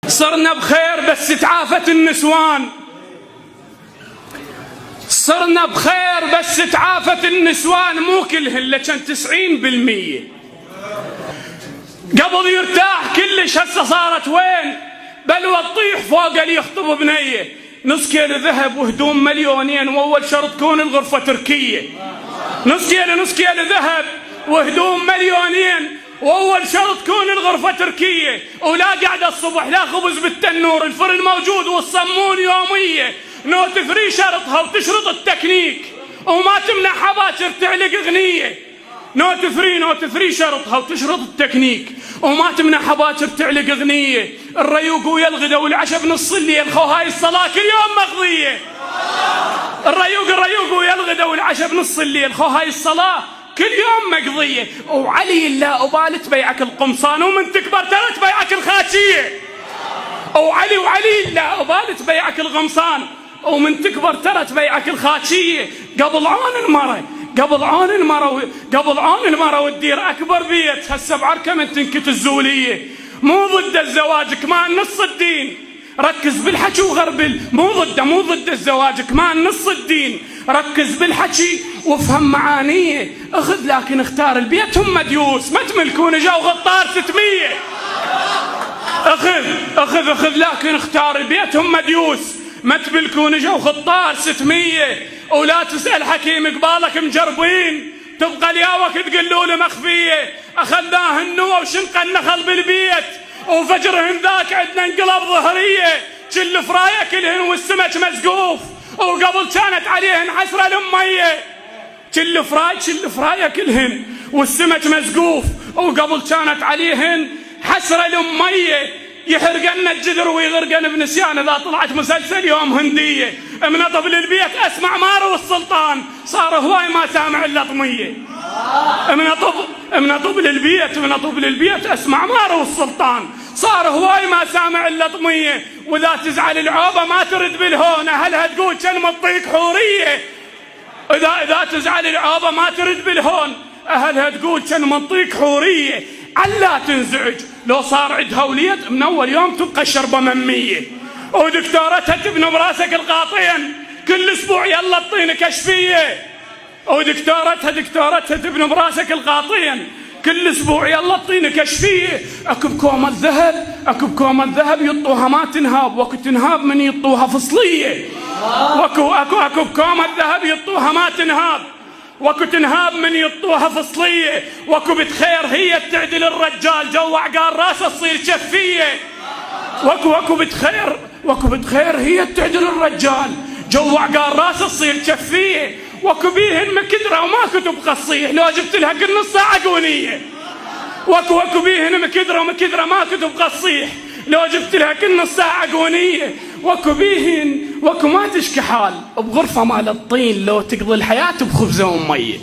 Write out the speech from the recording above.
صرنا بخير بس تعافت النسوان، صرنا بخير بس تعافت النسوان، مو كلهن لكن 90%. قبل يرتاح كلش هسه صارت وين؟ بلوى تطيح فوق اللي يخطب بنيه. نص كيلو ذهب وهدوم مليونين، واول شرط تكون الغرفه تركيه. نص كيلو ذهب وهدوم مليونين، واول شرط تكون الغرفه تركيه. ولا قاعده الصبح لا خبز بالتنور، الفرن موجود والصمون يوميه. نوت فري شرطها وتشرط التكنيك، وما تمنعها باكر تعلق اغنيه. نوت فري شرطها وتشرط التكنيك، وما تمنعها باكر تعلق اغنيه. الريوق ويا الغدا والعشاء بنص الليل، خو هاي الصلاه كل يوم مقضيه. الريوق ويا الغدا والعشاء بنص الليل، خو هاي الصلاه كل يوم مقضيه. وعلي لا أبالي تبيعك القمصان، ومن تكبر ترى تبيعك الخاتيه. وعلي لا أبالي تبيعك القمصان، ومن تكبر ترى تبيعك الخاتيه. قبل عون المرة وتدير أكبر بيت، هسه بعركة من تنكت الزولية. مو ضد الزواج كمان نص الدين، ركز بالحكي وغربل. مو ضد الزواج كمان نص الدين، ركز بالحكي وافهم معانيه. اخذ لكن اختار البيت هم مديوس، ما تملكون جو غطار 600. اخذ لكن اختار البيت هم مديوس، ما تملكون جو غطار 600. ولا تسأل حكيم قبالك مجربين، تبقى الياوك تقولوا له مخفيه. اخذناه النوى وشنقى النخل بالبيت، وفجرهن ذاك عندنا انقلب ظهريه. كل فرايه كلهن والسمك مسقوف، وقبل كانت عليهن حسره الاميه. كل فرايه كلهن والسمك مسقوف، وقبل كانت عليهن حسره الاميه. يحرقن الجذر ويغرقن بنسيان، اذا طلعت مسلسل يوم هنديه. منطب للبيت اسمع مارو السلطان، صار هواي ما سامع الا طميه. منطب للبيت اسمع مارو السلطان، صار هواي ما سامع الا طميه. واذا تزعل العوبه ما ترد بالهون، اهلها تقول كان مطيك حوريه. اذا تزعل العوبه ما ترد بالهون، اهلها تقول كان مطيك حوريه. علا تنزعج لو صار عندها وليد، من اول يوم تبقى الشربه مميه. ودكتورتها تبنى براسك القاطين، كل اسبوع يلا الطين كشفيه. ودكتورتها تبنى براسك القاطين، كل اسبوع يلا الطين كشفيه. اكو بكوم الذهب يطوها ما تنهاب، وقت تنهاب من يطوها فصليه. اكو بكوم الذهب يطوها ما تنهاب، وكو تنهاب من يطوها فصليه. وكو بتخير هي تعدل الرجال، جوع قال راسه تصير شفيه. وكو بتخير هي تعدل الرجال، جوع قال راسه تصير شفيه. وكو بيهن مكدره وما كتب قصيح، لو جبت لها كل نص ساعه قونيه. وكو بيهن مكدره ما كتب قصيح، لو جبت لها كل نص ساعه قونيه. وكو ما تشكي حال بغرفه مال الطين، لو تقضي الحياه بخبزه وميه.